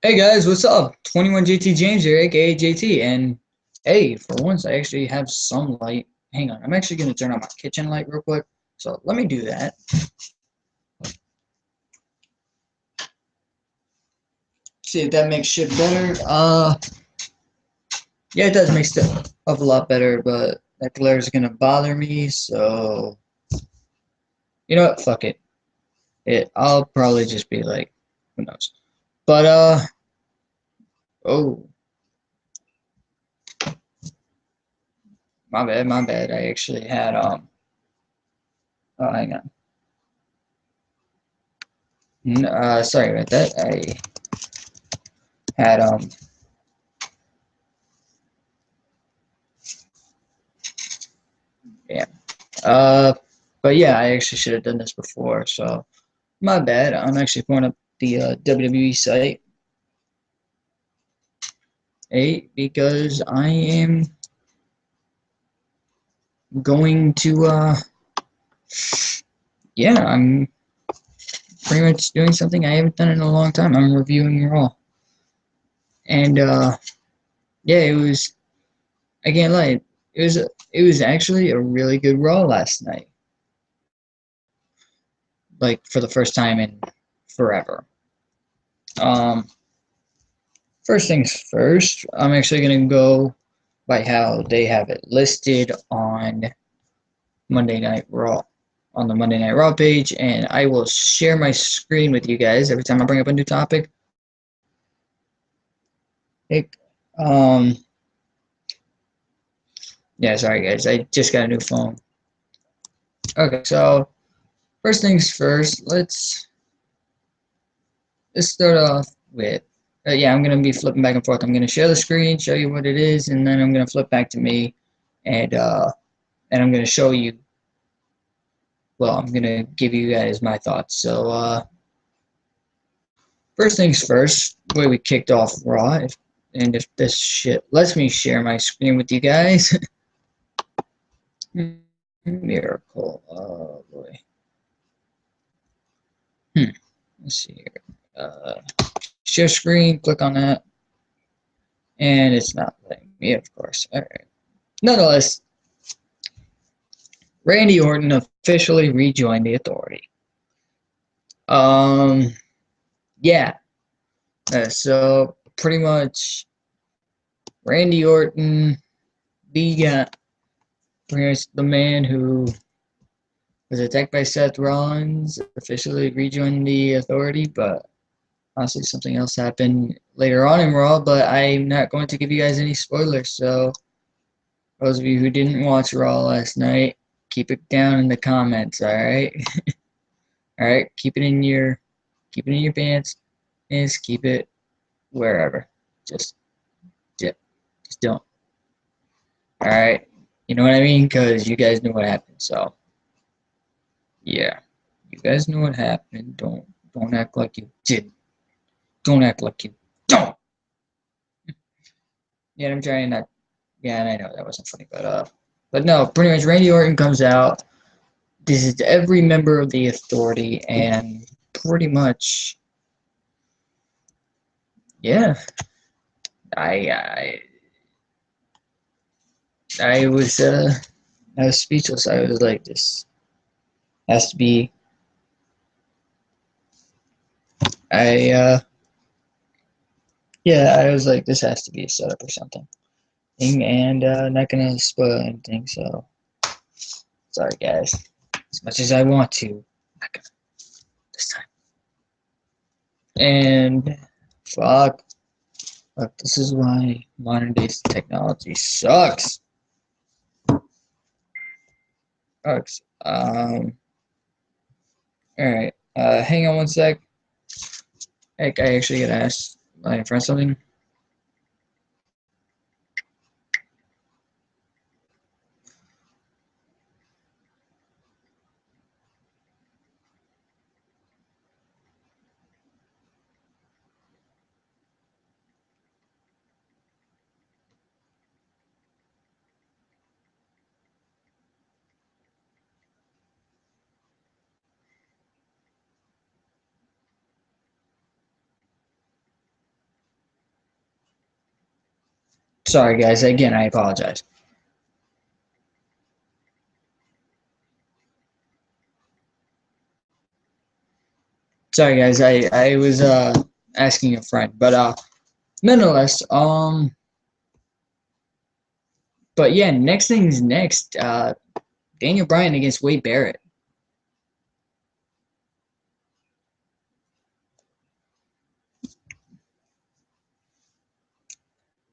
Hey guys, what's up? 21JT James here, aka JT, and hey, for once I actually have some light. Hang on, I'm actually gonna turn on my kitchen light real quick. So let me do that. See if that makes shit better. Yeah, it does make stuff up a lot better, but that glare is gonna bother me. So you know what? Fuck it. I'll probably just be like, who knows? But oh, my bad, my bad. I actually had Oh, hang on. Sorry about that. I had yeah. Uh, but yeah, I actually should have done this before, so my bad. I'm actually pulling up the WWE site, because I am going to yeah, I'm pretty much doing something I haven't done in a long time. I'm reviewing Raw, and yeah, it was, I can't lie, it was actually a really good Raw last night, like for the first time in forever. Um, First things first, I'm actually gonna go by how they have it listed on Monday Night Raw, on the Monday Night Raw page, and I will share my screen with you guys every time I bring up a new topic. It, um, yeah, sorry guys, I just got a new phone. Okay, so first things first, let's start off with yeah, I'm gonna be flipping back and forth. I'm gonna share the screen, show you what it is, and then I'm gonna flip back to me, and I'm gonna show you. Well, I'm gonna give you guys my thoughts. So first things first, the way we kicked off Raw, and if this shit lets me share my screen with you guys. Miracle. Oh boy. Let's see here. Share screen, click on that, and it's not letting me, of course. Alright. Nonetheless, Randy Orton officially rejoined the Authority. Um, yeah. So pretty much Randy Orton, pretty much the man who was attacked by Seth Rollins, officially rejoined the Authority, but honestly, something else happened later on in Raw, but I'm not going to give you guys any spoilers. So, those of you who didn't watch Raw last night, keep it down in the comments, alright? Alright, keep it in your pants, and just keep it wherever. Just, just, just don't. Alright? You know what I mean? Because you guys know what happened, so, yeah. You guys know what happened. Don't act like you didn't. Don't act like you don't. Yeah, I'm trying not. Yeah, and I know that wasn't funny, but no, pretty much Randy Orton comes out. This is every member of the Authority, and pretty much, yeah, I I I was uh I was speechless. I was like, this has to be. I Yeah, I was like, this has to be a setup or something. And not gonna spoil anything, so sorry guys. As much as I want to, not gonna this time. And fuck. Look, this is why modern day technology sucks. Sucks. Alright. Hang on one sec. Heck, I actually gotta ask my friend something. Sorry, guys. Again, I apologize. Sorry, guys. I was asking a friend, but nonetheless, but yeah, next thing's next. Daniel Bryan against Wade Barrett.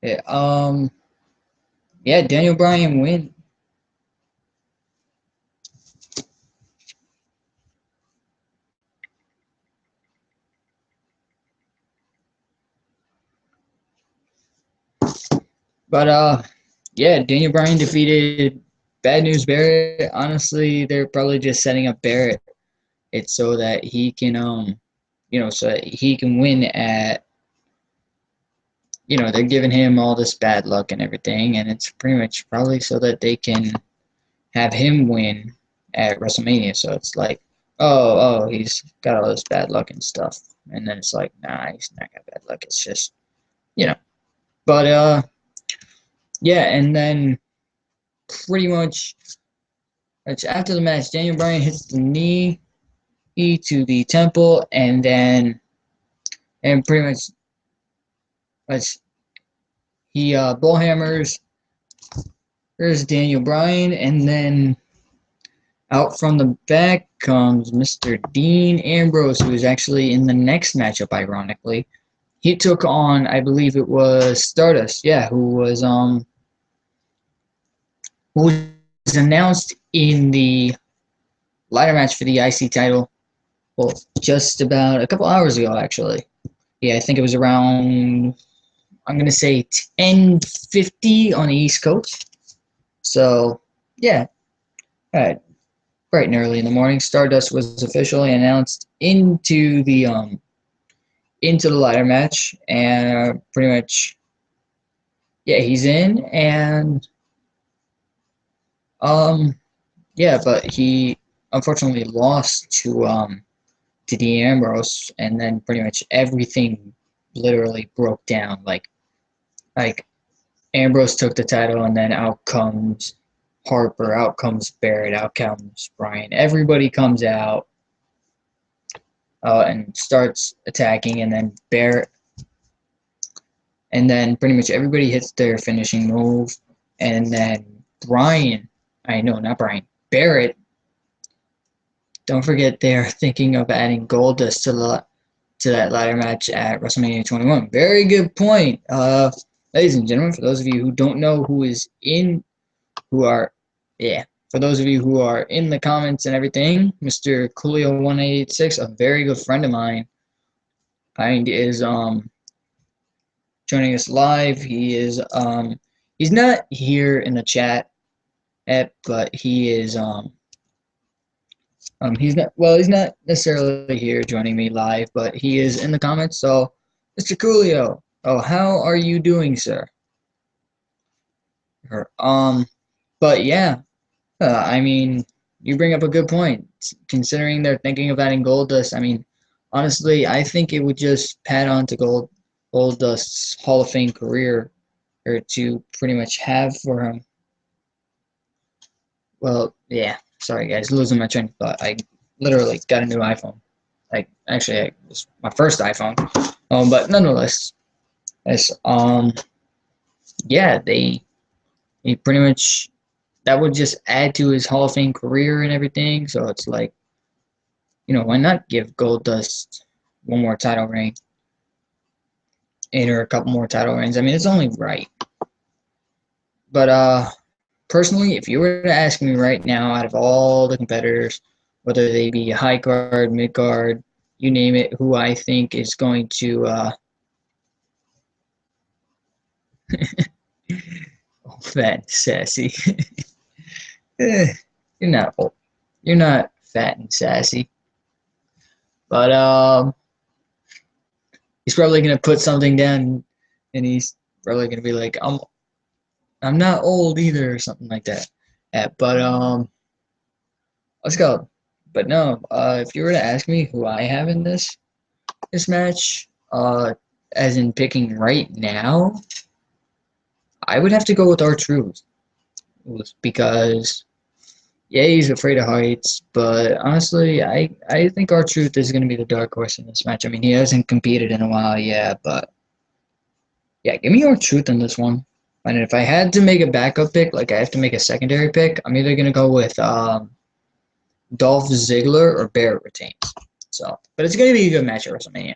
Yeah, yeah, Daniel Bryan win. But yeah, Daniel Bryan defeated Bad News Barrett. Honestly, they're probably just setting up Barrett. It's so that he can so that he can win at they're giving him all this bad luck and everything, and it's pretty much probably so that they can have him win at WrestleMania. So it's like, he's got all this bad luck and stuff, and then it's like, nah, he's not got bad luck. It's just, you know. But yeah, and then pretty much after the match, Daniel Bryan hits the knee to the temple, and then pretty much he bullhammers. There's Daniel Bryan, and then out from the back comes Mr. Dean Ambrose, who is actually in the next matchup, ironically. He took on, I believe it was Stardust, yeah, who was announced in the ladder match for the IC title, well, just about a couple hours ago, actually. Yeah, I think it was around, I'm going to say 10:50 on the East Coast. So, yeah, bright and early in the morning, Stardust was officially announced into the ladder match, and pretty much, yeah, he's in, and yeah, but he unfortunately lost to Dean Ambrose, and then pretty much everything literally broke down. Like Ambrose took the title, and then out comes Harper, out comes Barrett, out comes Bryan. Everybody comes out and starts attacking, and then Barrett, and then pretty much everybody hits their finishing move, and then Barrett. Don't forget they're thinking of adding Goldust to that ladder match at WrestleMania 21. Very good point. Ladies and gentlemen, for those of you who don't know for those of you who are in the comments and everything, Mr. Coolio1886, a very good friend of mine, is joining us live. He's not here in the chat but he's not necessarily here joining me live, but he is in the comments. So, Mr. Coolio, how are you doing, sir? But yeah, I mean, you bring up a good point. Considering they're thinking of adding Goldust, I mean, honestly, I think it would just pad on to Goldust's Hall of Fame career, or to pretty much have for him. Well, yeah. Sorry, guys, losing my train of thought. I literally got a new iPhone. Actually, it was my first iPhone. But nonetheless, it's yeah, he pretty much, that would just add to his Hall of Fame career and everything. So it's like, why not give Goldust one more title reign, or a couple more title reigns? I mean, it's only right. But personally, if you were to ask me right now, out of all the competitors, whether they be high card, mid card, you name it, who I think is going to fat and sassy. You're not old. You're not fat and sassy. But he's probably gonna put something down, and he's probably gonna be like, I'm not old either, or something like that. But let's go. But no, if you were to ask me who I have in this match, as in picking right now, I would have to go with R-Truth because yeah, he's afraid of heights, but honestly, I think R-Truth is going to be the dark horse in this match. I mean, he hasn't competed in a while, yeah, but yeah, give me R-Truth in this one. And if I had to make a backup pick, like I have to make a secondary pick, I'm either going to go with Dolph Ziggler or Barrett retains. So, but it's going to be a good match at WrestleMania.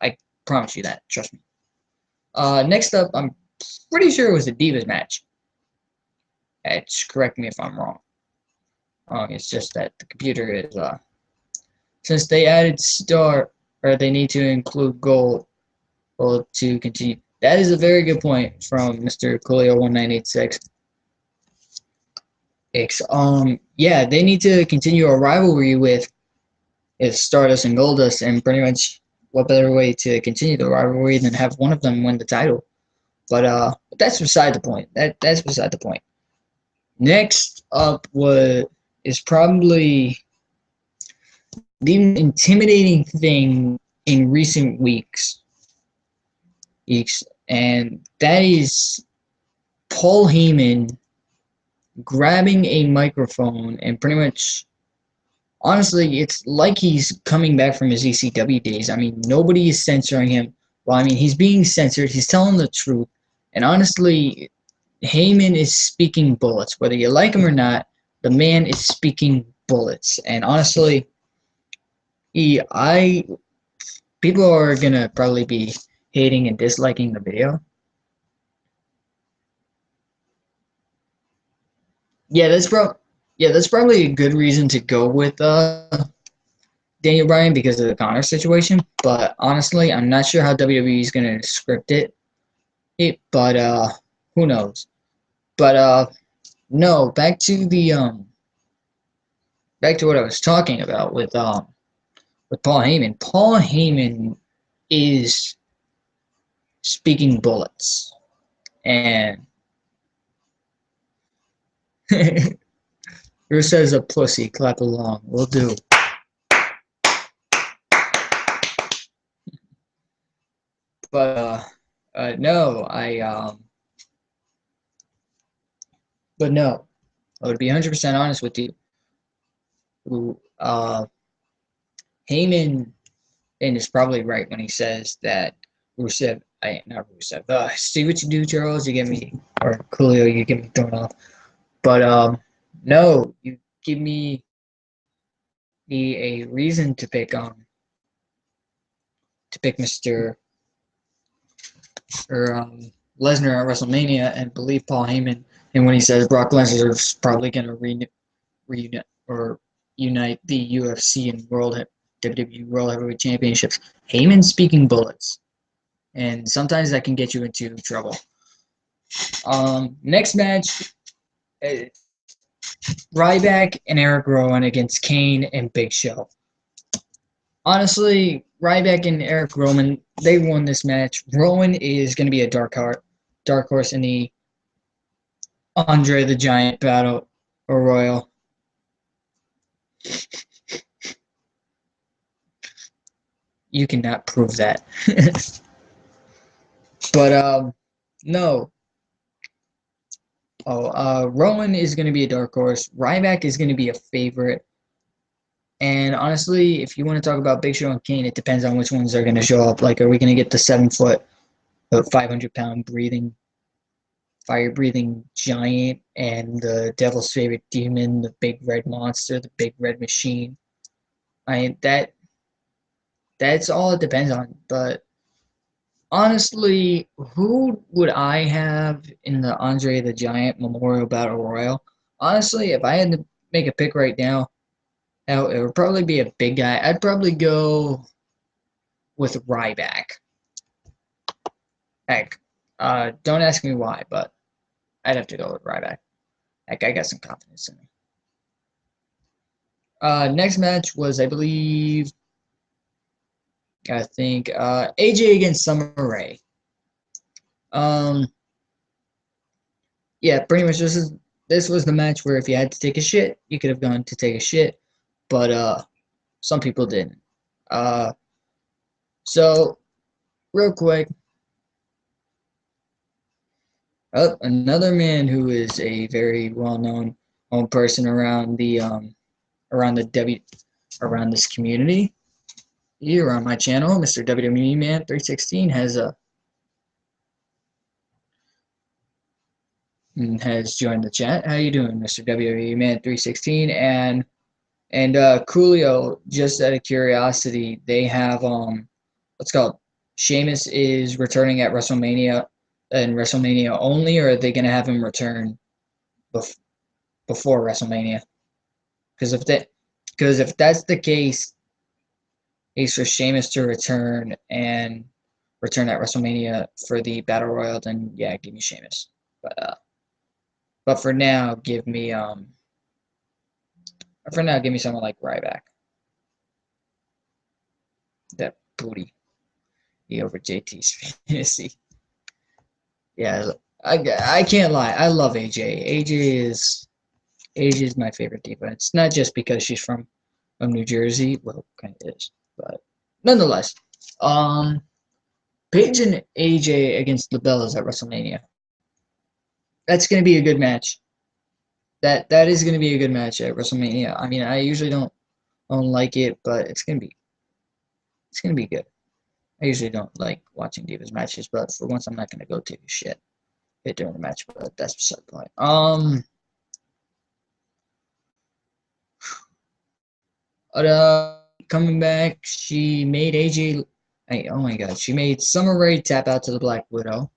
I promise you that. Trust me. Next up, I'm pretty sure it was a Divas match. Correct me if I'm wrong. It's just that the computer is since they added star or they need to include gold to continue. That is a very good point from Mr. Coolio1986. Yeah, they need to continue a rivalry with Stardust and Goldust, and pretty much what better way to continue the rivalry than have one of them win the title? But that's beside the point. That's beside the point. Next up is probably the intimidating thing in recent weeks, and that is Paul Heyman grabbing a microphone and pretty much, honestly, it's like he's coming back from his ECW days. I mean, nobody is censoring him. Well, I mean, he's being censored. He's telling the truth. And honestly, Heyman is speaking bullets. Whether you like him or not, the man is speaking bullets. And honestly, people are going to probably be hating and disliking the video. Yeah, that's probably a good reason to go with Daniel Bryan because of the Connor situation. But honestly, I'm not sure how WWE is going to script it. But who knows? But no, back to what I was talking about with Paul Heyman. Paul Heyman is speaking bullets, and Rusev's a pussy. Clap along. We'll do. But no, but no, I would be 100% honest with you. Heyman and is probably right when he says that not Rusev. See what you do, Charles. You get me, or Coolio, you get me thrown off. But no, you give me a reason to pick Mr. or Lesnar at WrestleMania and believe Paul Heyman. And when he says Brock Lesnar is probably going to reunite or unite the UFC and WWE World Heavyweight Championships, Heyman speaking bullets, and sometimes that can get you into trouble. Next match, Ryback and Eric Rowan against Kane and Big Show. Honestly, Ryback and Eric Rowan, they won this match. Rowan is going to be a dark horse in the Andre the Giant Battle Royal. You cannot prove that. But no. Rowan is going to be a dark horse. Ryback is going to be a favorite. And honestly, if you want to talk about Big Show and Kane, it depends on which ones are going to show up. Like, are we going to get the 7-foot, 500-pound fire-breathing giant and the devil's favorite demon, the big red monster, the big red machine? That's all it depends on. But honestly, who would I have in the Andre the Giant Memorial Battle Royal? Honestly, if I had to make a pick right now, it would probably be a big guy. I'd probably go with Ryback. Heck, don't ask me why, but I'd have to go with Ryback. Heck, I got some confidence in him. Next match was, I think, AJ against Summer Rae. Yeah, pretty much this was the match where if you had to take a shit, you could have gone to take a shit, but some people didn't. So real quick, Oh, another man who is a very well-known person around the around the W around this community here on my channel, Mr. WWE Man 316 has joined the chat. How you doing, Mr. WWE Man 316? And Coolio, just out of curiosity, they have what's called Sheamus is returning at WrestleMania and WrestleMania only, or are they gonna have him return bef before WrestleMania? Because if that's the case, it's for Sheamus to return and return at WrestleMania for the Battle Royal, then yeah, give me Sheamus. But for now give me someone like Ryback. That booty. He over JT's fantasy. Yeah, I can't lie. I love AJ. AJ is my favorite diva. It's not just because she's from New Jersey. Well, kind of is, but nonetheless, Paige and AJ against the Bellas at WrestleMania. That's gonna be a good match. That is gonna be a good match at WrestleMania. I mean, I usually don't like it, but it's gonna be good. I usually don't like watching divas matches, but for once, I'm not gonna go take a shit during the match. But that's beside the point. Coming back, she made AJ. Hey, oh my God, she made Summer Rae tap out to the Black Widow.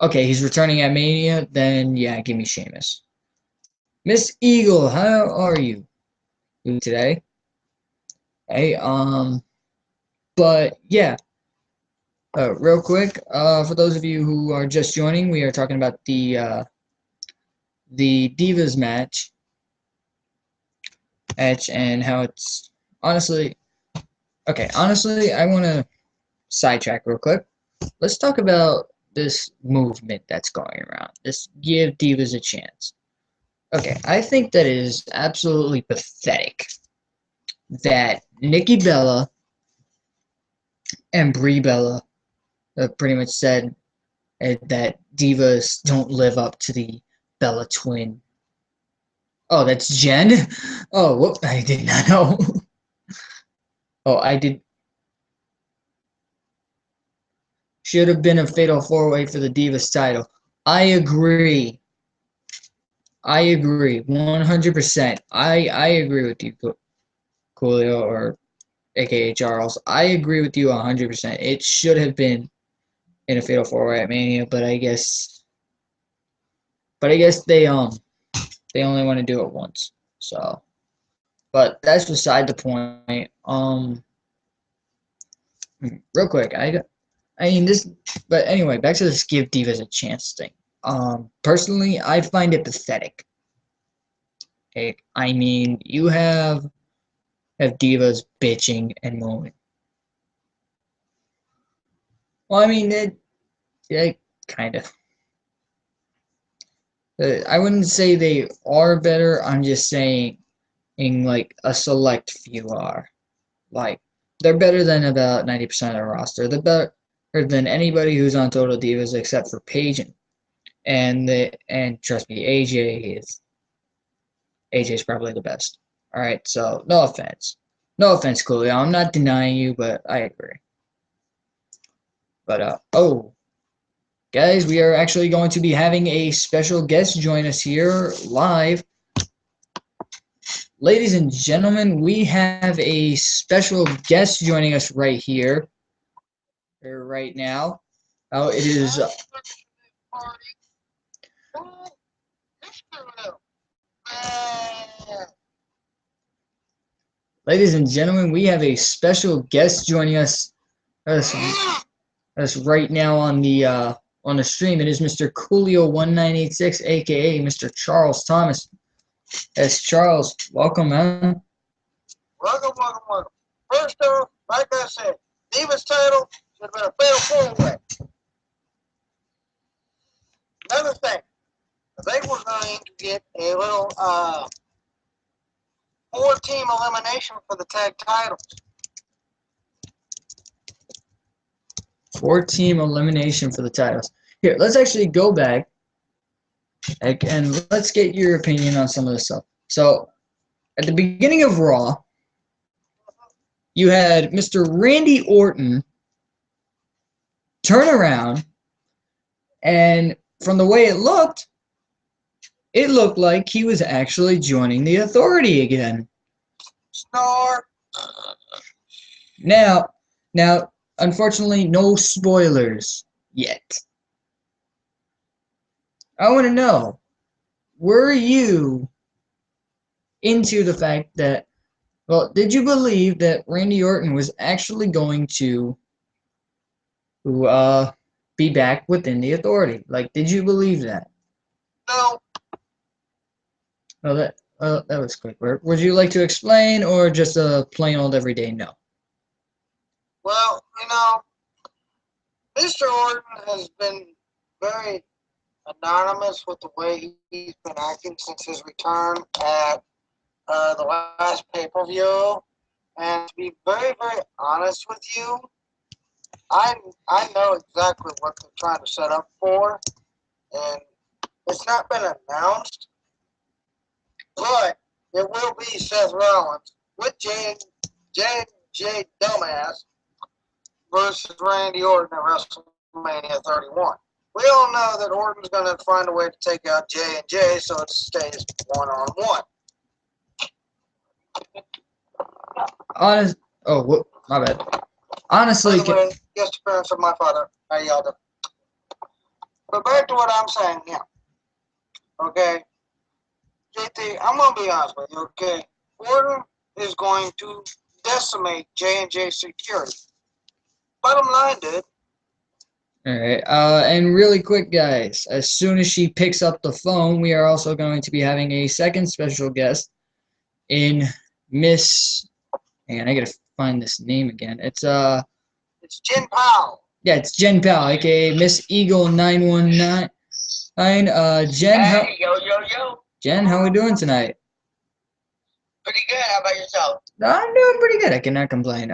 Okay, he's returning at Mania. Then yeah, give me Sheamus. Miss Eagle, how are you today? Hey, but yeah, real quick, for those of you who are just joining, we are talking about the Divas match and how it's honestly okay. Honestly, I want to sidetrack real quick. Let's talk about this movement that's going around. This give divas a chance. Okay, I think that is absolutely pathetic that Nikki Bella and Brie Bella pretty much said that divas don't live up to the Bella twin. Oh, that's Jen? Oh, whoop, I did not know. Oh, I did. Should have been a fatal four-way for the Divas title. I agree. I agree. 100%. I agree with you, Coolio, or aka Charles. I agree with you 100%. It should have been in a fatal four-way at Mania, but I guess they only want to do it once. So, but that's beside the point. Real quick, I mean this, but anyway, back to this give divas a chance thing. Personally, I find it pathetic. Okay? I mean, you have divas bitching and moaning. Well, I mean, yeah, kind of. I wouldn't say they are better. I'm just saying, like a select few are. Like they're better than about 90% of the roster. They're better than anybody who's on Total Divas except for Paige and trust me, AJ's probably the best. All right, so no offense, Coolio. I'm not denying you, but I agree. But oh, guys, we are actually going to be having a special guest join us here live. Ladies and gentlemen, we have a special guest joining us right here, right now. Oh, it is. Ladies and gentlemen, we have a special guest joining us right now on the stream. It is Mr. Coolio1986, aka Mr. Charles Thomas. Yes, Charles, welcome, man. Welcome. First off, like I said, Divas title should have been a fatal four-way. Another thing, they were going to get a little four-team elimination for the tag titles. 4-team elimination for the titles. Here, let's actually go back and let's get your opinion on some of this stuff. So, at the beginning of Raw, you had Mr. Randy Orton turn around, and from the way it looked like he was actually joining the Authority again. Snore. Now, unfortunately, no spoilers yet. I want to know, were you into the fact that, well, did you believe that Randy Orton was actually going to be back within the Authority? Like, did you believe that? No. Well, that was quick. Would you like to explain, or just a plain old everyday no? Well, Mr. Orton has been very anonymous with the way he's been acting since his return at the last pay-per-view. And to be very, very honest with you, I know exactly what they're trying to set up for, and it's not been announced, but it will be Seth Rollins with J Dumbass versus Randy Orton at WrestleMania 31. We all know that Orton's going to find a way to take out J&J, so it stays one-on-one. My bad. Honestly, by the way, guest appearance of my father. How y'all doing? But back to what I'm saying here. Okay, JT, I'm gonna be honest with you. Okay, Orton is going to decimate J&J security. Bottom line, dude. all right. And really quick, guys, as soon as she picks up the phone, we are also going to be having a second special guest in Miss. And I gotta find this name again. It's Jen Powell. Yeah, it's Jen Powell, aka Miss Eagle 919. Jen, Hey, yo. Jen, how we doing tonight? Pretty good. How about yourself? I'm doing pretty good. I cannot complain.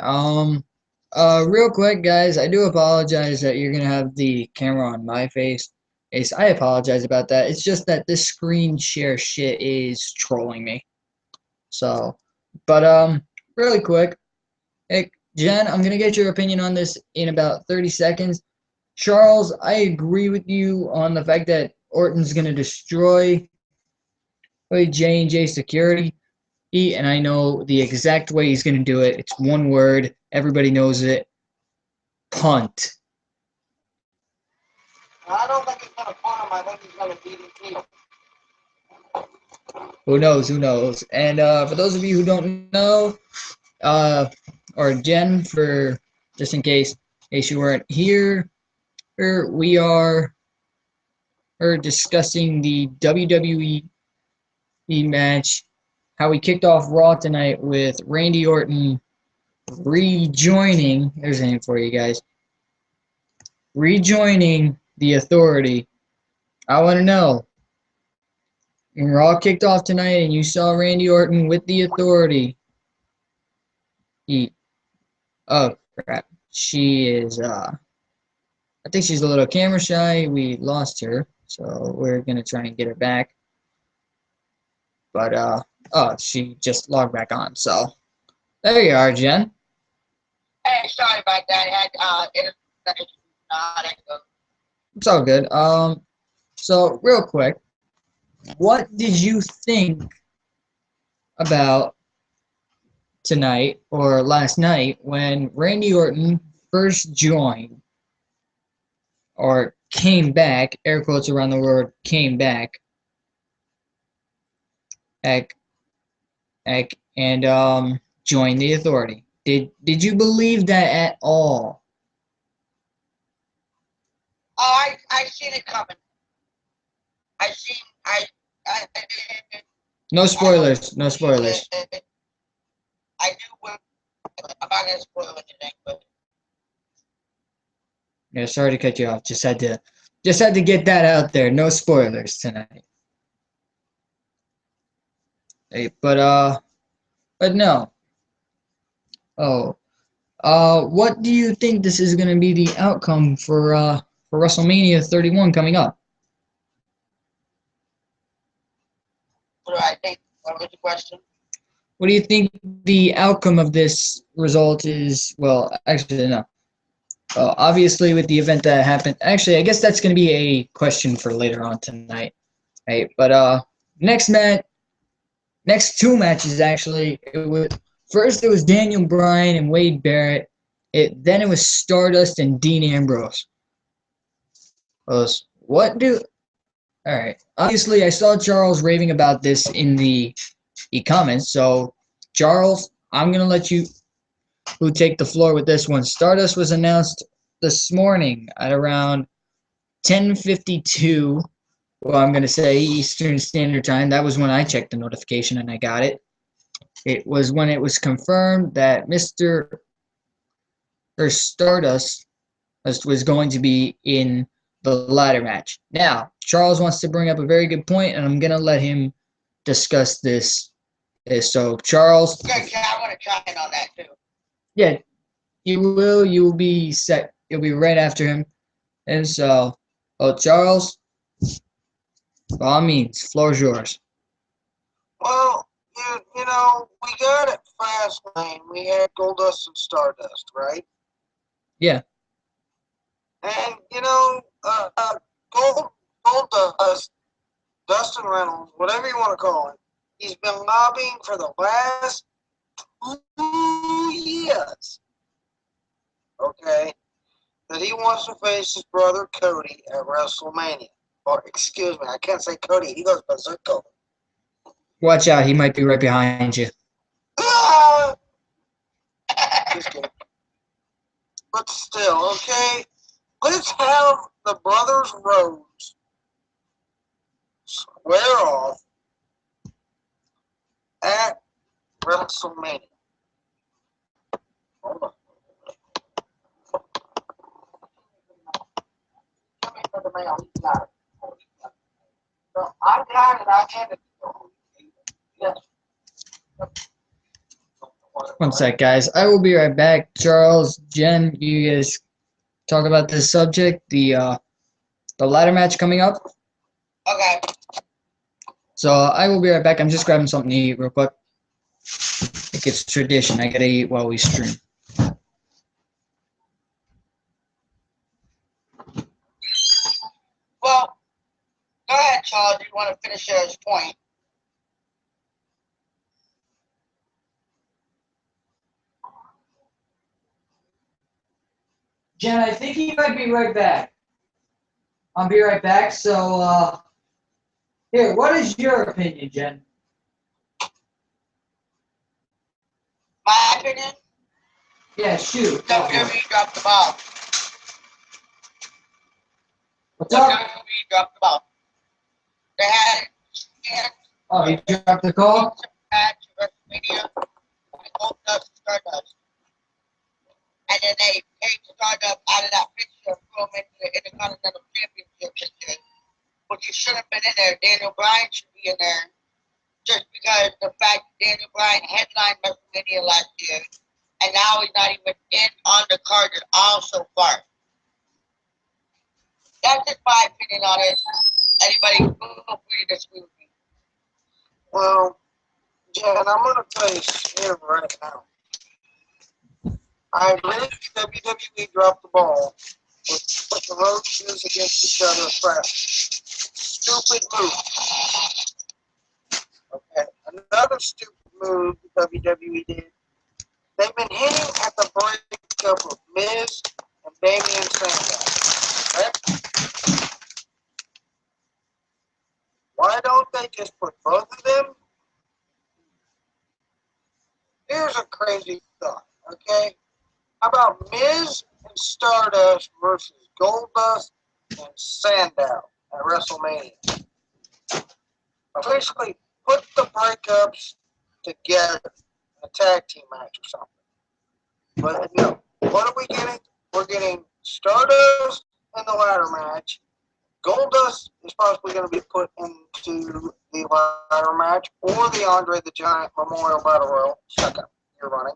Real quick, guys, I do apologize that you're gonna have the camera on my face. Ace, I apologize about that. It's just that this screen share shit is trolling me. So, but really quick, hey, Jen, I'm gonna get your opinion on this in about 30 seconds. Charles, I agree with you on the fact that Orton's gonna destroy J&J security. And I know the exact way he's going to do it. It's one word. Everybody knows it. Punt. I don't think he's going to punt him. I think he's going to DDT him. Who knows? Who knows? And for those of you who don't know, or Jen, for just in case you weren't here, we are discussing the WWE match. How we kicked off Raw tonight with Randy Orton rejoining. There's a name for you guys. Rejoining the Authority. I want to know, when Raw kicked off tonight and you saw Randy Orton with the Authority, oh crap, she is, I think she's a little camera shy. We lost her, so we're going to try and get her back. But, oh, she just logged back on, so there you are, Jen. Hey, sorry about that. It's all good. So real quick, what did you think about tonight or last night when Randy Orton first joined or came back, air quotes around the word came back, and joined the Authority? Did you believe that at all? Oh, I seen it coming. I No spoilers. No spoilers. I knew what. I'm not gonna spoil anything, but Yeah, sorry to cut you off. Just had to get that out there. No spoilers tonight. Hey, but no. Oh, What do you think this is going to be the outcome for WrestleMania 31 coming up? What do I think? What was the question? What do you think the outcome of this result is? Well, actually, no. Obviously, with the event that happened, actually, I guess that's going to be a question for later on tonight, right? But next match, next two matches actually, it was Daniel Bryan and Wade Barrett. Then it was Stardust and Dean Ambrose. What do? All right. Obviously, I saw Charles raving about this in the comments. So, Charles, I'm gonna let you who take the floor with this one. Stardust was announced this morning at around 10:52. Well, I'm gonna say Eastern Standard Time. That was when I checked the notification and I got it. It was when it was confirmed that Mr. or Stardust was going to be in the ladder match. Now, Charles wants to bring up a very good point, and I'm gonna let him discuss this. So, Charles. Yeah, I want to chime in on that too. Yeah, you will. You will be set. You'll be right after him. And so, Charles, by all means, floor is yours. Well, you know, we got it Fastlane. We had Goldust and Stardust, right? Yeah. And you know, Goldust, Dustin Reynolds, whatever you want to call him, he's been lobbying for the last 2 years. Okay, that he wants to face his brother Cody at WrestleMania. Or excuse me, I can't say Cody. He goes by Cody. Watch out, he might be right behind you. Ah! Just kidding. But still, okay, let's have the Brothers Rose square off at WrestleMania. Hold on. Give me for the mail. He got it. So I got it. I handed it to him. Yes. One sec, guys. I will be right back. Charles, Jen, you guys talk about this subject, the ladder match coming up. Okay. So I will be right back. I'm just grabbing something to eat real quick. Like it's tradition. I gotta eat while we stream. Well, go ahead, Charles. You want to finish his point? Jen, I think he might be right back. I'll be right back. So, here, what is your opinion, Jen? My opinion? Yeah, shoot. WWE dropped the ball. What's up? WWE dropped the ball. They had Oh, you dropped the call? match at WrestleMania. They both Dust Stardust. And then they take Stardust out of that picture and threw him into the Intercontinental Championship picture. Which he shouldn't have been in there. Daniel Bryan should be in there. Just because the fact that Daniel Bryan headlined WrestleMania last year. And now he's not even in on the card at all so far. That's just my opinion on it. Anybody feel free to disagree with me. Well, Jen, I'm going to tell you here right now. I believe WWE dropped the ball with putting the road shoes against each other first. Stupid move. Okay, another stupid move the WWE did. They've been hinting at the breakup of Miz and Damian Sandow. Right? Why don't they just put both of them? Here's a crazy thought, okay? How about Miz and Stardust versus Goldust and Sandow at WrestleMania? Basically, put the breakups together in a tag team match or something. But no, what are we getting? We're getting Stardust in the ladder match. Goldust is possibly going to be put into the ladder match or the Andre the Giant Memorial Battle Royal. Second, you're running.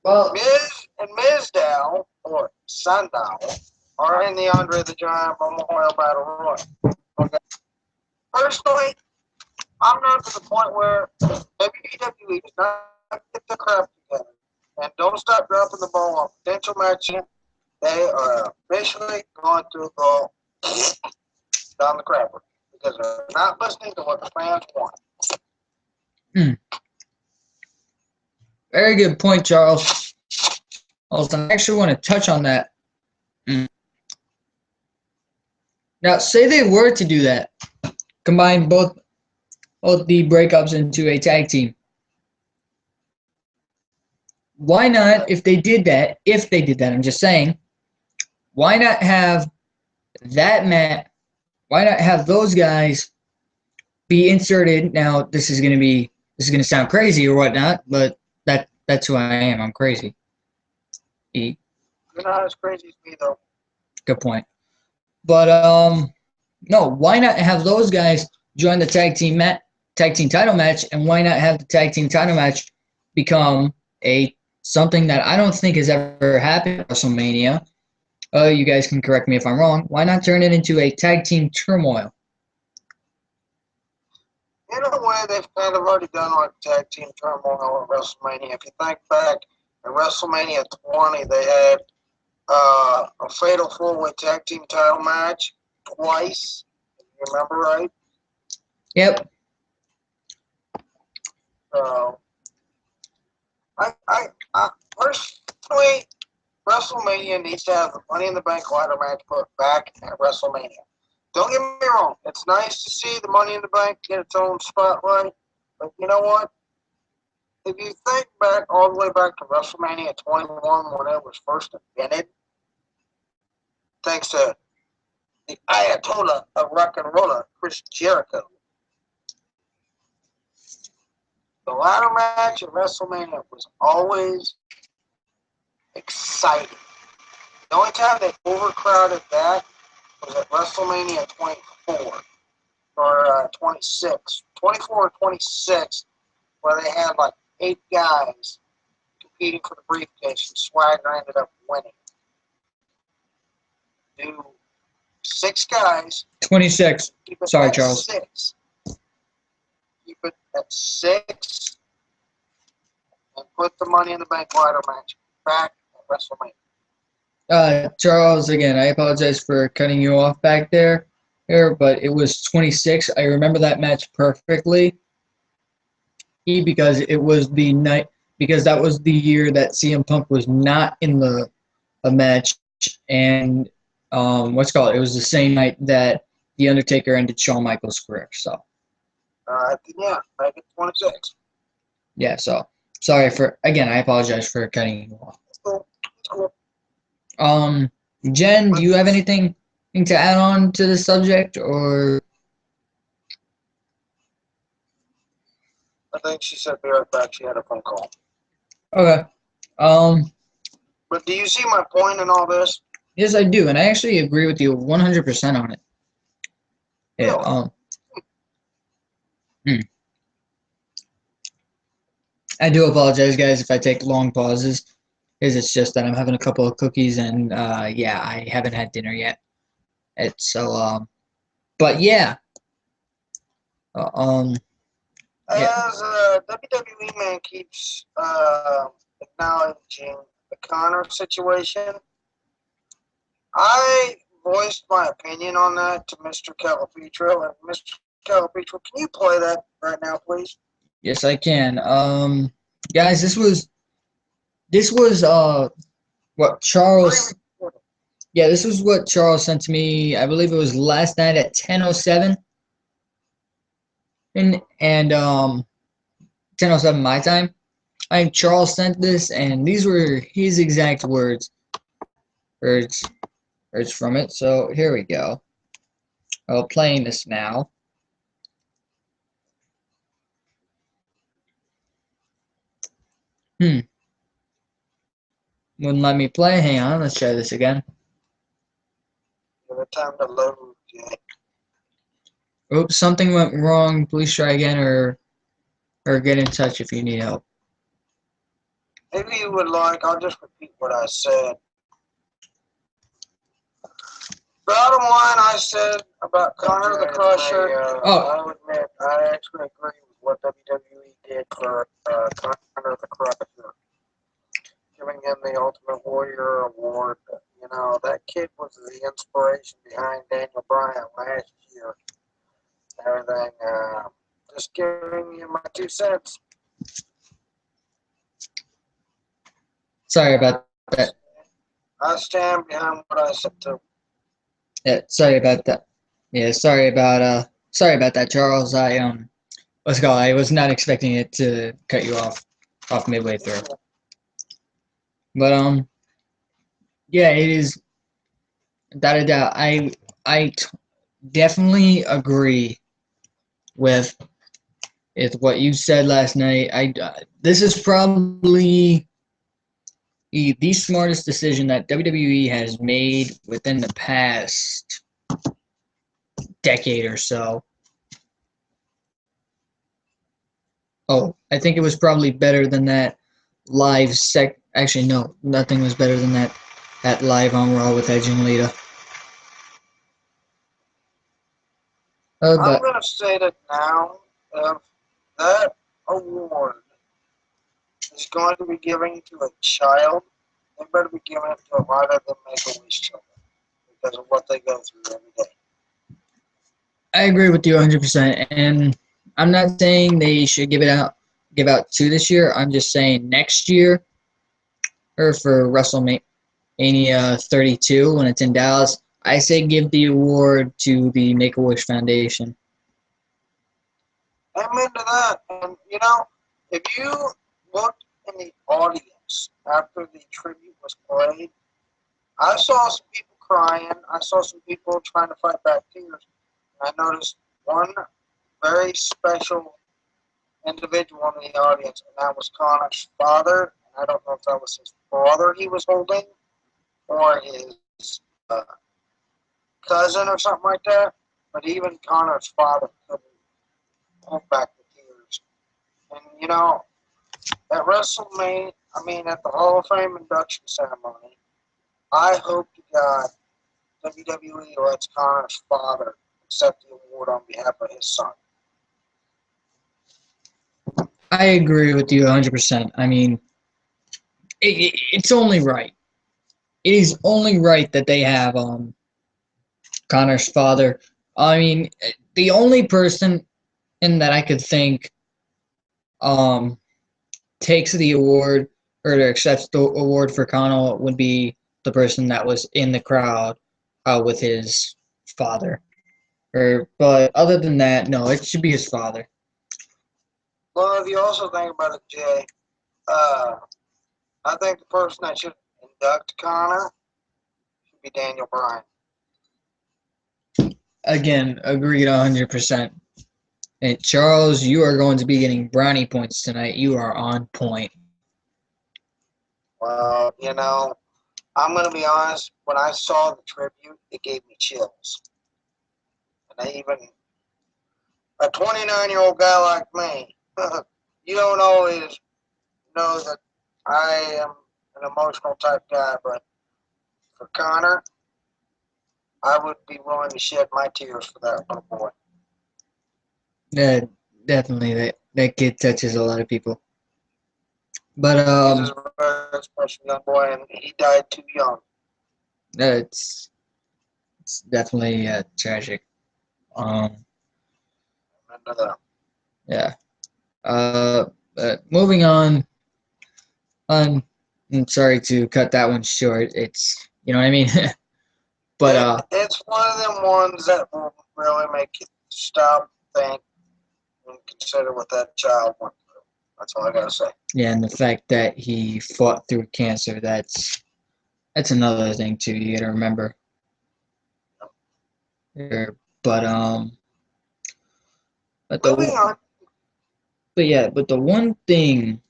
Well, Miz and Mizdow, or Sundown, are in the Andre the Giant Memorial Battle Royal. Okay. Personally, I'm not to the point where WWE does not get the crap together and don't stop dropping the ball on potential matches. They are officially going to go down the crapper because they're not listening to what the fans want. hmm, very good point, Charles. Also, I actually want to touch on that. Hmm. Now, say they were to do that, combine both the breakups into a tag team. Why not, if they did that, I'm just saying, why not have that Matt, why not have those guys be inserted? Now, this is going to sound crazy or whatnot, but that's who I am. I'm crazy. E, You're not as crazy as me, though. good point. But, no, why not have those guys join the tag team title match, and why not have the tag team title match become a something that I don't think has ever happened at WrestleMania. You guys can correct me if I'm wrong. Why not turn it into a tag team turmoil? In a way, they've kind of already done like tag team turmoil at WrestleMania. If you think back at WrestleMania 20, they had a fatal four-way tag team title match twice. If you remember right? Yep. So, I personally, WrestleMania needs to have the Money in the Bank ladder match put back at WrestleMania. Don't get me wrong. It's nice to see the Money in the Bank get its own spotlight. But you know what? If you think back all the way back to WrestleMania 21 when it was first invented, thanks to the Ayatollah of rock and roller, Chris Jericho, the ladder match at WrestleMania was always exciting. The only time they overcrowded that was at WrestleMania 24 or 26, 24 or 26, where they had like 8 guys competing for the briefcase, and Swagger ended up winning. Do 6 guys. 26. Keep it Sorry, at Charles. 6. Keep it at 6, and put the Money in the Bank ladder match back at WrestleMania. Charles, again, I apologize for cutting you off back there, but it was 26. I remember that match perfectly because it was the night because that was the year that CM Punk was not in the a match, and what's it called? It was the same night that the Undertaker ended Shawn Michaels' career. So Yeah, back at 26. yeah, so sorry for again. I apologize for cutting you off. It's cool. It's cool. Um, Jen, do you have anything to add on to the subject, or I think she said be right back. She had a phone call. okay? Um, But do you see my point in all this? yes, I do, and I actually agree with you 100% on it. Yeah. Really? Hmm. I do apologize, guys, if I take long pauses. Is it's just that I'm having a couple of cookies, and yeah, I haven't had dinner yet. It's so but yeah, uh, um, yeah. As WWE man keeps acknowledging the Connor situation, I voiced my opinion on that to Mr. Calapetro. And Mr. Calapetro, can you play that right now, please? Yes, I can. Guys, this was what Charles. Pre-recorded. Yeah, this was what Charles sent to me. I believe it was last night at 10:07, and 10:07 my time. I think Charles sent this, and these were his exact words from it. So here we go. Playing this now. Hmm. Wouldn't let me play. Hang on, let's try this again. Give it time to load. Yeah. Oops, something went wrong. Please try again, or get in touch if you need help. Hey, maybe you would like, I'll just repeat what I said. Bottom line, I said about Connor the Crusher. I would admit, I actually agree with what WWE did for Connor the Crusher, giving him the Ultimate Warrior award. You know, that kid was the inspiration behind Daniel Bryan last year. Everything. Just giving you my 2 cents. Sorry about that. I stand behind what I said too. Yeah, sorry about that. Yeah, sorry about that, Charles. Let's go. I was not expecting it to cut you off midway through. But yeah, it is without a doubt. Definitely agree with what you said last night. This is probably the smartest decision that WWE has made within the past decade or so. Oh, I think it was probably better than that live Actually, no, nothing was better than that live on Raw with Edge and Lita. I'm But going to say that now, if that award is going to be given to a child, they better be giving it to a lot of the Make-A-Wish children because of what they go through every day. I agree with you 100%, and I'm not saying they should give out two this year. I'm just saying next year, or for WrestleMania 32 when it's in Dallas, I say give the award to the Make-A-Wish Foundation. I'm into that. And, you know, if you looked in the audience after the tribute was played, I saw some people crying. I saw some people trying to fight back tears. I noticed one very special individual in the audience, and that was Connor's father. I don't know if that was his brother he was holding or his cousin or something like that. But even Connor's father couldn't hold back the tears. And, you know, at WrestleMania, at the Hall of Fame induction ceremony, I hope to God WWE lets Connor's father accept the award on behalf of his son. I agree with you 100%. It's only right. It is only right that they have Connor's father. The only person in that I could think um takes the award or accepts the award for Connor would be the person that was in the crowd with his father. But other than that, no, it should be his father. Well, if you also think about it, Jay, I think the person that should induct Connor should be Daniel Bryan. Again, agreed 100%. And Charles, you are going to be getting brownie points tonight. You are on point. Well, you know, I'm going to be honest. When I saw the tribute, it gave me chills. And a 29-year-old guy like me, you don't always know that I am an emotional type guy, but for Connor, I would be willing to shed my tears for that little boy. Yeah, definitely. That kid touches a lot of people. But He's a very special young boy, and he died too young. it's definitely tragic. Into that. Yeah. Moving on. I'm sorry to cut that one short. It's you know what I mean. But it's one of them ones that will really make you stop, think, and consider what that child went through. That's all I gotta say. yeah, and the fact that he fought through cancer, that's another thing too. You gotta remember. But but Moving on. but the one thing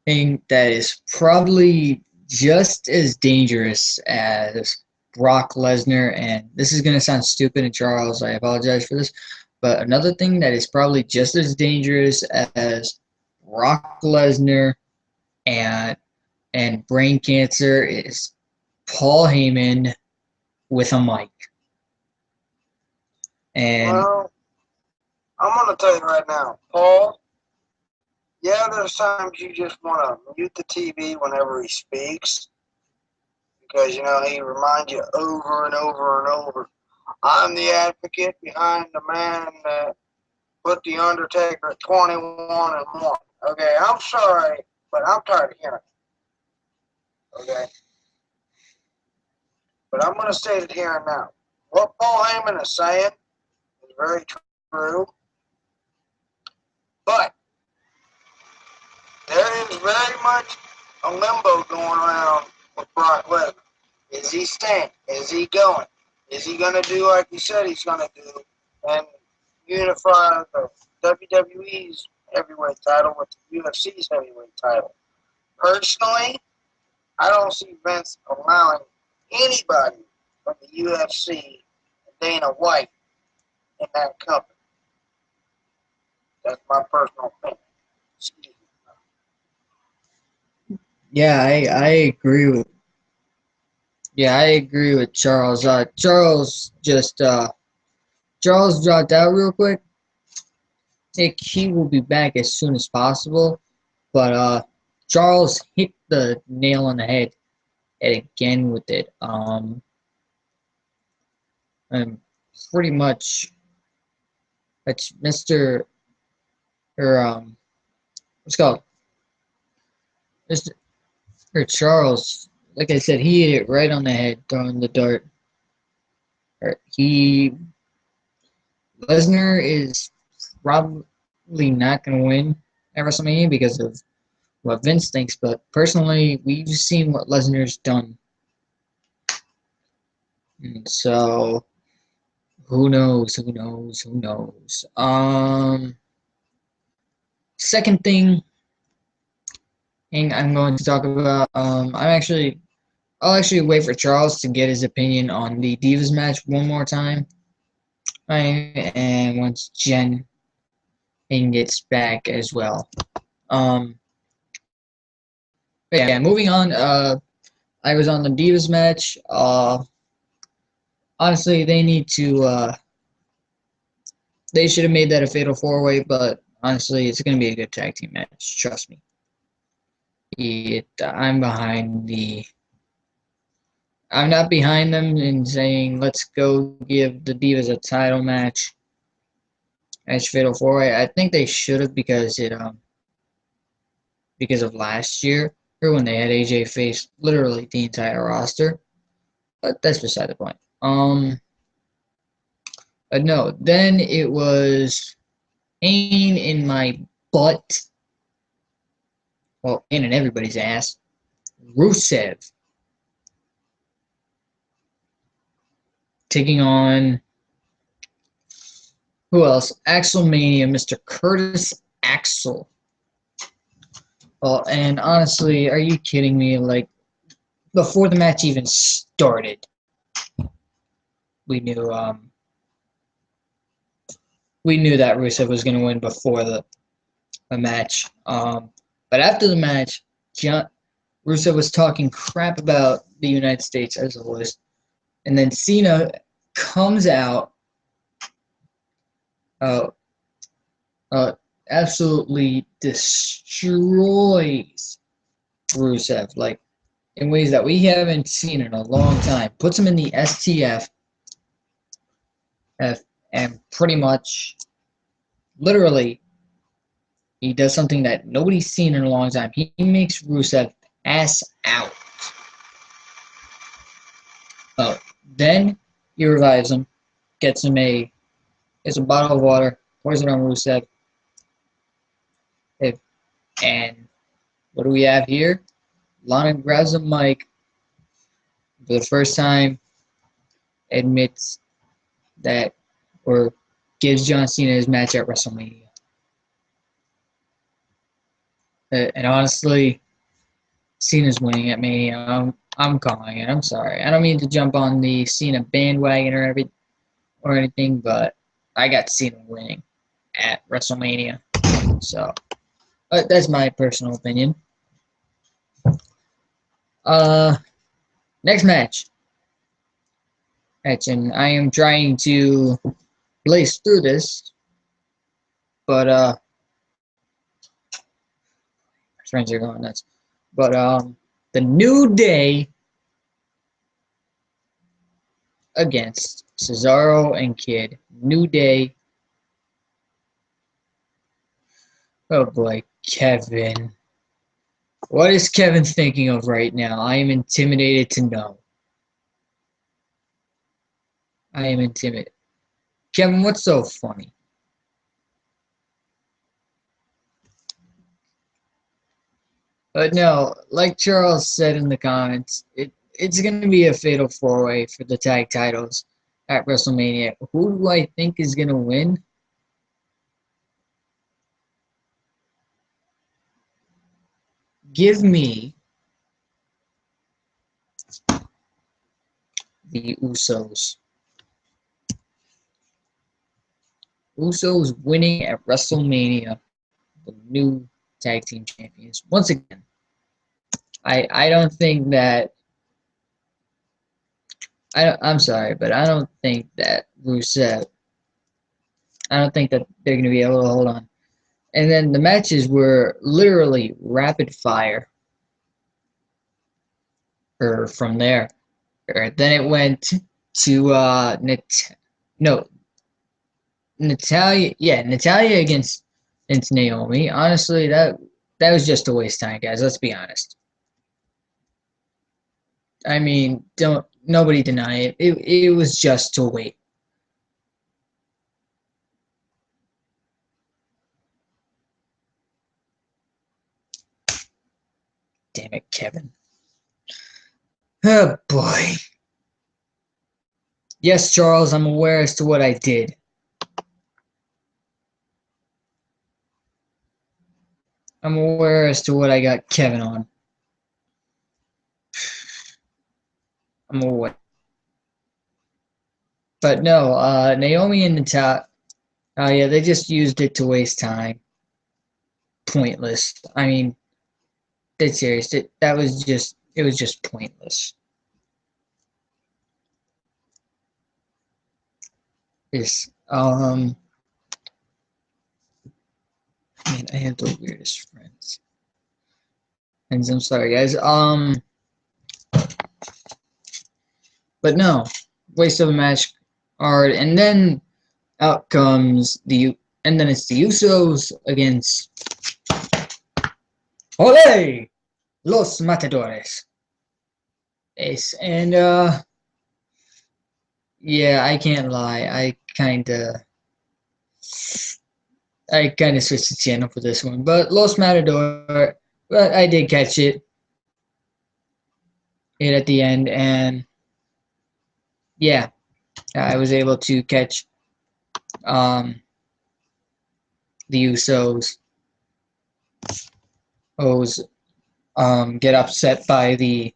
that is probably just as dangerous as Brock Lesnar, and this is going to sound stupid, and Charles, I apologize for this, but another thing that is probably just as dangerous as Brock Lesnar and brain cancer is Paul Heyman with a mic. And Well, I'm going to tell you right now, Paul, yeah, there's times you just want to mute the TV whenever he speaks because, he reminds you over and over and over. I'm the advocate behind the man that put The Undertaker at 21-1. Okay, I'm sorry, but I'm tired of hearing it. Okay? But I'm going to state it here and now. What Paul Heyman is saying is very true, but there is very much a limbo going around with Brock Lesnar. Is he staying? Is he going? Is he going to do like he said he's going to do and unify the WWE's heavyweight title with the UFC's heavyweight title? Personally, I don't see Vince allowing anybody from the UFC and Dana White in that company. That's my personal opinion. Excuse me. yeah, I agree with Charles. Charles dropped out real quick. I think he will be back as soon as possible. But Charles hit the nail on the head again with it. And pretty much that's Mr. or what's it called? Mr. or Charles, like I said, he hit it right on the head throwing the dart. He Lesnar is probably not going to win at WrestleMania because of what Vince thinks, but personally, we've seen what Lesnar's done. And so, who knows? Who knows? Who knows? Second thing I'm going to talk about. I'll actually wait for Charles to get his opinion on the Divas match one more time. And once Jen gets back as well. But yeah, moving on. I was on the Divas match. Honestly, they need to. They should have made that a fatal four-way, but honestly, it's going to be a good tag team match. Trust me. I'm behind the. I'm not behind them in saying let's go give the Divas a title match as fatal four-way. I think they should have because of last year or when they had AJ face literally the entire roster. But that's beside the point. But no, then it was pain in my butt. Well, pain in everybody's ass. Rusev taking on who else? Axelmania, Mr. Curtis Axel. Well, and honestly, are you kidding me? Like, before the match even started, we knew that Rusev was going to win before the match. But after the match, Rusev was talking crap about the United States as always, and then Cena comes out, absolutely destroys Rusev, like in ways that we haven't seen in a long time. Puts him in the STF, and pretty much, literally, he does something that nobody's seen in a long time. He makes Rusev pass out. Then he revives him, gets a bottle of water, pours it on Rusev. And what do we have here? Lana grabs a mic for the first time, admits that, or gives John Cena his match at WrestleMania. And honestly, Cena's winning at Mania. I'm calling it. I'm sorry. I don't mean to jump on the Cena bandwagon or anything, but I got Cena winning at WrestleMania. So, That's my personal opinion. Uh, next match, and I am trying to blaze through this, but friends are going nuts. But the New Day against Cesaro and Kid. New Day. Oh boy, Kevin. What is Kevin thinking of right now? I am intimidated to know. I am intimidated. Kevin, what's so funny? But no, like Charles said in the comments, it's going to be a fatal four-way for the tag titles at WrestleMania. Who do I think is going to win? Give me the Usos. Usos winning at WrestleMania, the new tag team champions. Once again, I don't think that I'm sorry, but I don't think that Rusev. I don't think that they're going to be able to hold on. And then the matches were literally rapid fire. Or from there, or then it went to no Natalia. Yeah, Natalia against Naomi. Honestly, that was just a waste of time, guys. Let's be honest. I mean, don't nobody deny it. It was just to wait. Damn it, Kevin. Oh boy. Yes, Charles, I'm aware as to what I did. I'm aware as to what I got Kevin on. I'm aware. But no, Naomi and Natalia, yeah, they just used it to waste time. Pointless. I mean, dead serious. That was just, it was just pointless. This, man, I have the weirdest friends. And I'm sorry, guys. But no, waste of a match. Hard, and then out comes and then it's the Usos against Ole Los Matadores. Ace, and yeah, I can't lie. I kinda switched the channel for this one, but Los Matador. But I did catch it at the end, and yeah, I was able to catch um the Usos get upset by the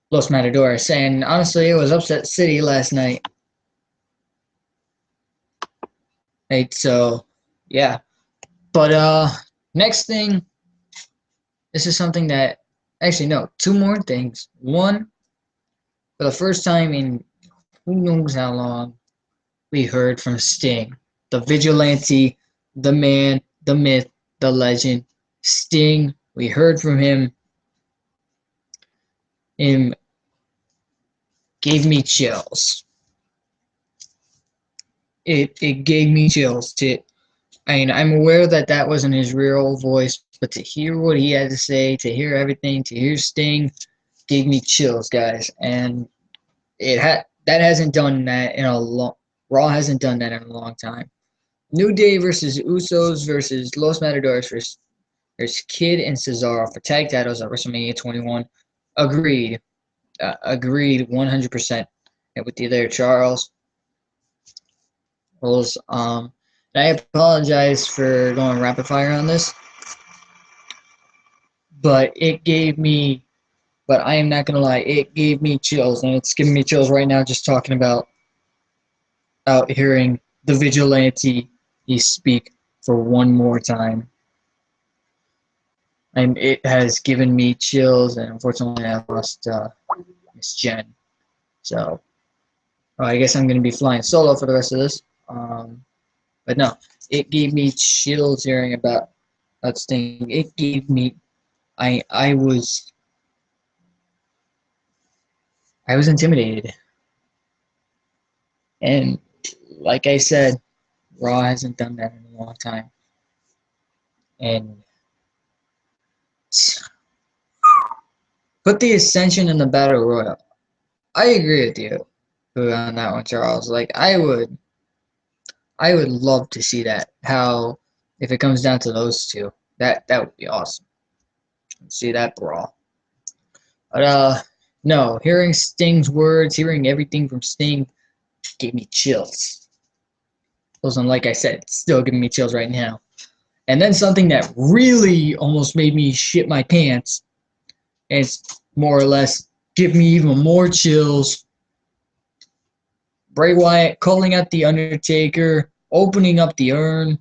Los Matadores, and honestly, it was upset city last night. Right, so yeah, but next thing, this is something that actually no, two more things. One, for the first time in who knows how long, we heard from Sting, the vigilante, the man, the myth, the legend, Sting. We heard from him. Him gave me chills. It gave me chills to. I mean, I'm aware that that wasn't his real voice, but to hear what he had to say, to hear everything, to hear Sting, gave me chills, guys. And that hasn't done that in a long. Raw hasn't done that in a long time. New Day versus Usos versus Los Matadores versus Kid and Cesaro for tag titles at WrestleMania 21. Agreed. Agreed 100% with you there, Charles. And I apologize for going rapid fire on this, but I am not gonna lie, it gave me chills, and it's giving me chills right now just talking about out hearing the vigilante speak for one more time. It has given me chills, and unfortunately, I lost Miss Jen. So I guess I'm going to be flying solo for the rest of this. But no, it gave me chills hearing about that Sting. It gave me, I was intimidated, and like I said, Raw hasn't done that in a long time, and put the Ascension in the Battle Royal. I agree with you on that one, Charles. Like I would love to see that. How if it comes down to those two, that would be awesome. See that brawl. But no, hearing Sting's words, hearing everything from Sting gave me chills. Those, like I said, it's still giving me chills right now. And then something that really almost made me shit my pants, and it's more or less give me even more chills. Bray Wyatt calling out the Undertaker, opening up the urn,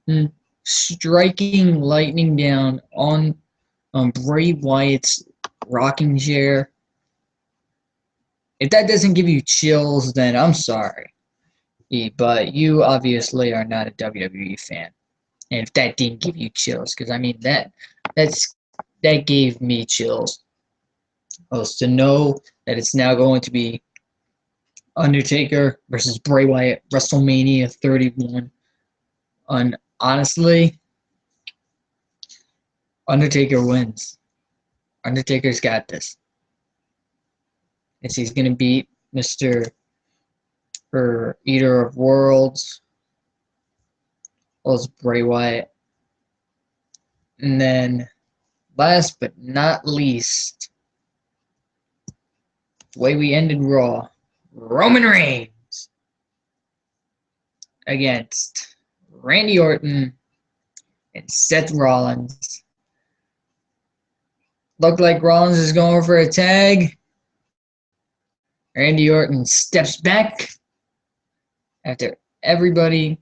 and striking lightning down on Bray Wyatt's rocking chair. If that doesn't give you chills, then I'm sorry. But you obviously are not a WWE fan. And if that didn't give you chills, because I mean that gave me chills. Was to know that it's now going to be Undertaker versus Bray Wyatt, WrestleMania 31. And honestly, Undertaker wins. Undertaker's got this. As he's gonna beat Mr. or Eater of Worlds, was Bray Wyatt. And then last but not least, the way we ended Raw, Roman Reigns against Randy Orton and Seth Rollins. Looked like Rollins is going for a tag. Randy Orton steps back after everybody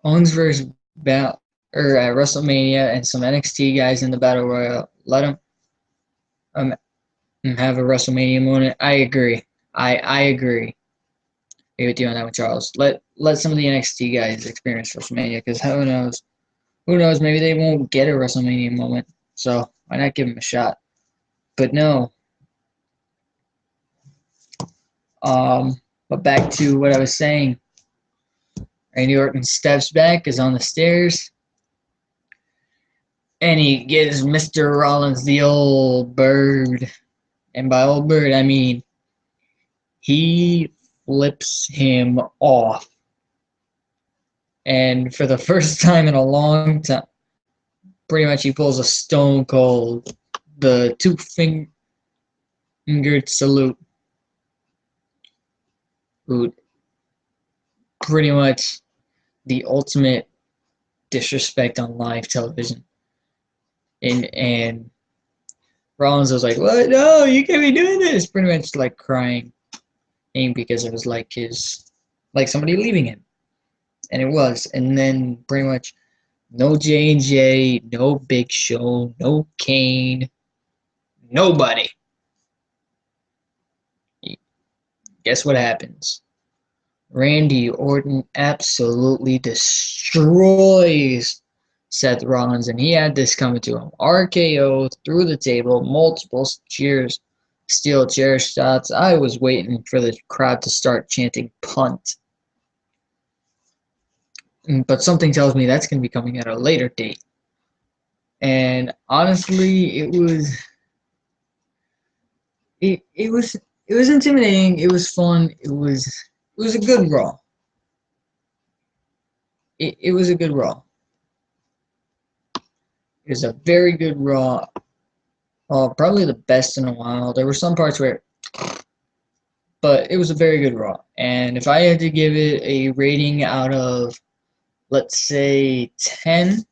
owns versus bout or at WrestleMania and some NXT guys in the Battle Royal. Let them have a WrestleMania moment. I agree. I agree. Agree with you on that one, Charles. Let some of the NXT guys experience WrestleMania, because who knows? Who knows? Maybe they won't get a WrestleMania moment. So why not give them a shot? But no. But back to what I was saying. Randy Orton steps back, is on the stairs, and he gives Mr. Rollins the old bird. And by old bird, I mean he flips him off. And for the first time in a long time, pretty much he pulls a Stone Cold, the two-fingered salute. Pretty much the ultimate disrespect on live television. And Rollins was like, "What? No, you can't be doing this!" Pretty much like crying, because it was like somebody leaving him, and it was. And then pretty much no J&J, no Big Show, no Kane, nobody. Guess what happens? Randy Orton absolutely destroys Seth Rollins, and he had this coming to him. RKO through the table, multiple steel chair shots. I was waiting for the crowd to start chanting punt. But something tells me that's going to be coming at a later date. And honestly, it was intimidating. It was fun. It was a good Raw. It was a good Raw. It was a very good Raw. Probably the best in a while. There were some parts where, but it was a very good Raw. And if I had to give it a rating out of, let's say, 10,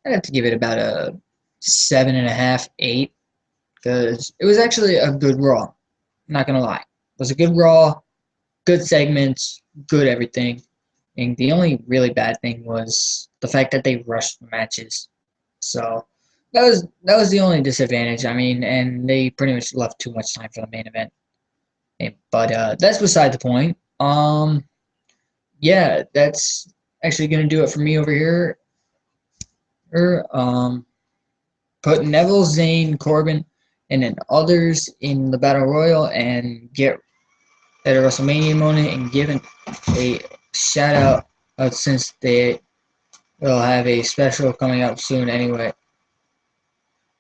I'd have to give it about a 7.5, 8, because it was actually a good Raw. I'm not gonna lie, it was a good Raw, good segments, good everything. And the only really bad thing was the fact that they rushed the matches. So that was the only disadvantage. I mean, and they pretty much left too much time for the main event. But that's beside the point. Yeah, that's actually gonna do it for me over here. Put Neville, Zayn, Corbin, and then others in the Battle Royal and get at a WrestleMania moment and give a shout out since they will have a special coming up soon anyway.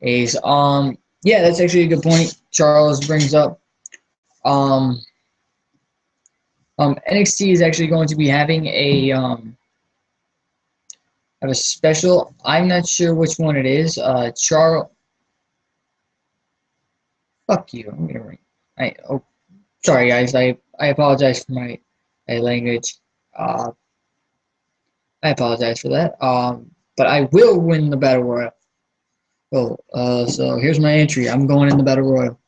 Is yeah, that's actually a good point Charles brings up. Um NXT is actually going to be having a special. I'm not sure which one it is. Charles, fuck you. I'm gonna ring. Oh, sorry guys. I apologize for my language. Uh, I apologize for that. But I will win the battle royal. Oh, so here's my entry. I'm going in the battle royal.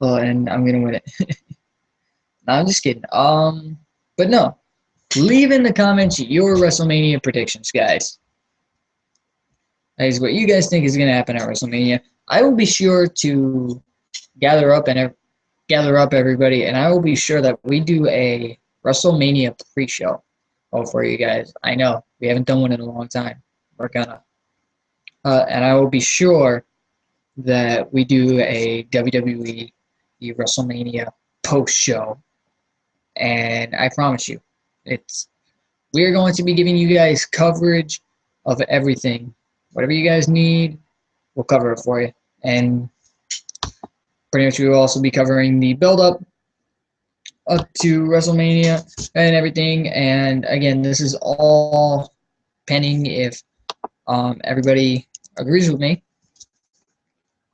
And I'm gonna win it. No, I'm just kidding. But no. Leave in the comments your WrestleMania predictions, guys. That is what you guys think is gonna happen at WrestleMania. I will be sure to gather up and gather up everybody, and I will be sure that we do a WrestleMania pre-show for you guys. I know we haven't done one in a long time. We're gonna, and I will be sure that we do a WWE WrestleMania post-show, and I promise you, it's we're going to be giving you guys coverage of everything. Whatever you guys need, we'll cover it for you, and pretty much we will also be covering the build-up up to WrestleMania and everything. And again, this is all pending if everybody agrees with me.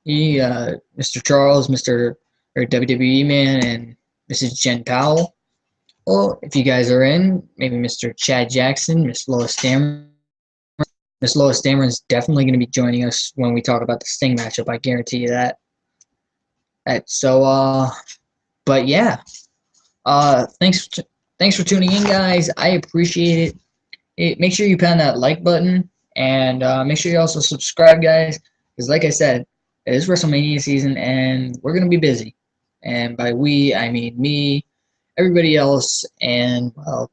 Mr. Charles, Mr. or WWE Man, and Mrs. Jen Powell. Well, if you guys are in, maybe Mr. Chad Jackson, Miss Lois Dameron. Miss Lois Dameron is definitely going to be joining us when we talk about the Sting matchup. I guarantee you that. Right, so, but yeah. Thanks for tuning in, guys. I appreciate it. Make sure you pound that like button and make sure you also subscribe, guys. Because like I said, it is WrestleMania season and we're gonna be busy. And by we, I mean me, everybody else, and well,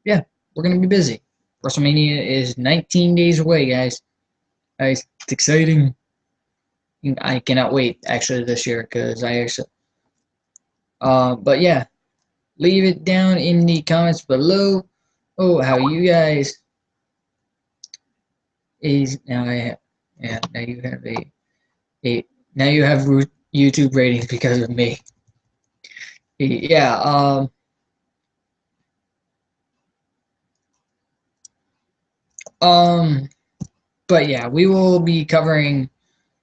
yeah, we're gonna be busy. WrestleMania is 19 days away, guys. Guys, it's exciting. I cannot wait actually this year because I actually. But yeah. Leave it down in the comments below. Oh, how you guys is now I have yeah now you have a now you have YouTube ratings because of me. Yeah. Um. But yeah, we will be covering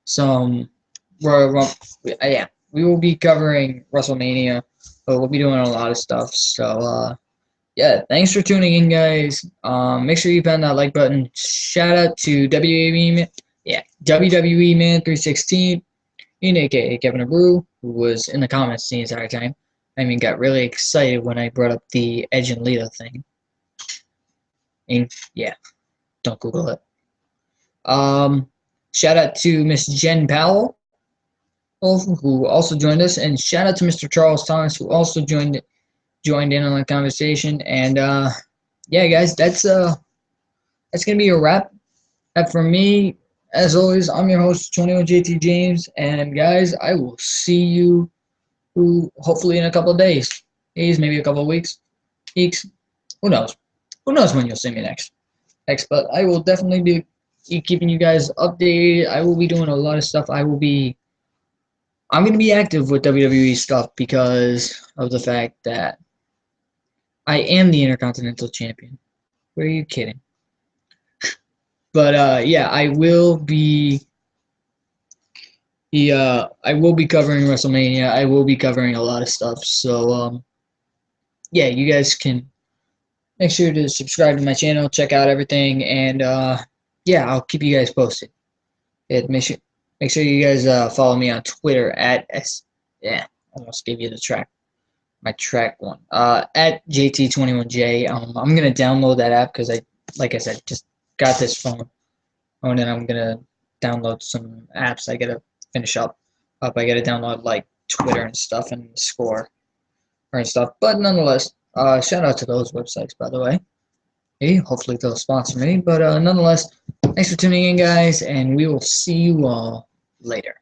some. Yeah, we will be covering WrestleMania. But we'll be doing a lot of stuff. So yeah, thanks for tuning in, guys. Make sure you pound that like button. Shout out to WWE Man 316, aka Kevin Abreu, who was in the comments the entire time. I mean, got really excited when I brought up the Edge and Lita thing. And yeah, don't Google it. Shout out to Miss Jen Powell, who also joined us, and shout out to Mr. Charles Thomas, who also joined in on the conversation. And yeah, guys, that's gonna be a wrap. For me, as always, I'm your host, 21JT James, and guys, I will see you hopefully in a couple of days, maybe a couple of weeks. Who knows? Who knows when you'll see me next? But I will definitely be keeping you guys updated. I will be doing a lot of stuff. I'm going to be active with WWE stuff because of the fact that I am the Intercontinental Champion. Where are you kidding? But yeah, I will be covering WrestleMania. I will be covering a lot of stuff. So yeah, you guys can make sure to subscribe to my channel, check out everything, and yeah, I'll keep you guys posted. And make sure you guys follow me on Twitter at yeah, almost gave you my track one at JT21J. I'm gonna download that app because like I said, just got this phone, and then I'm gonna download some apps. I gotta finish up. I gotta download like Twitter and stuff and Score and stuff. But nonetheless, shout out to those websites, by the way. Hey, hopefully they'll sponsor me. But nonetheless, thanks for tuning in, guys, and we will see you all later.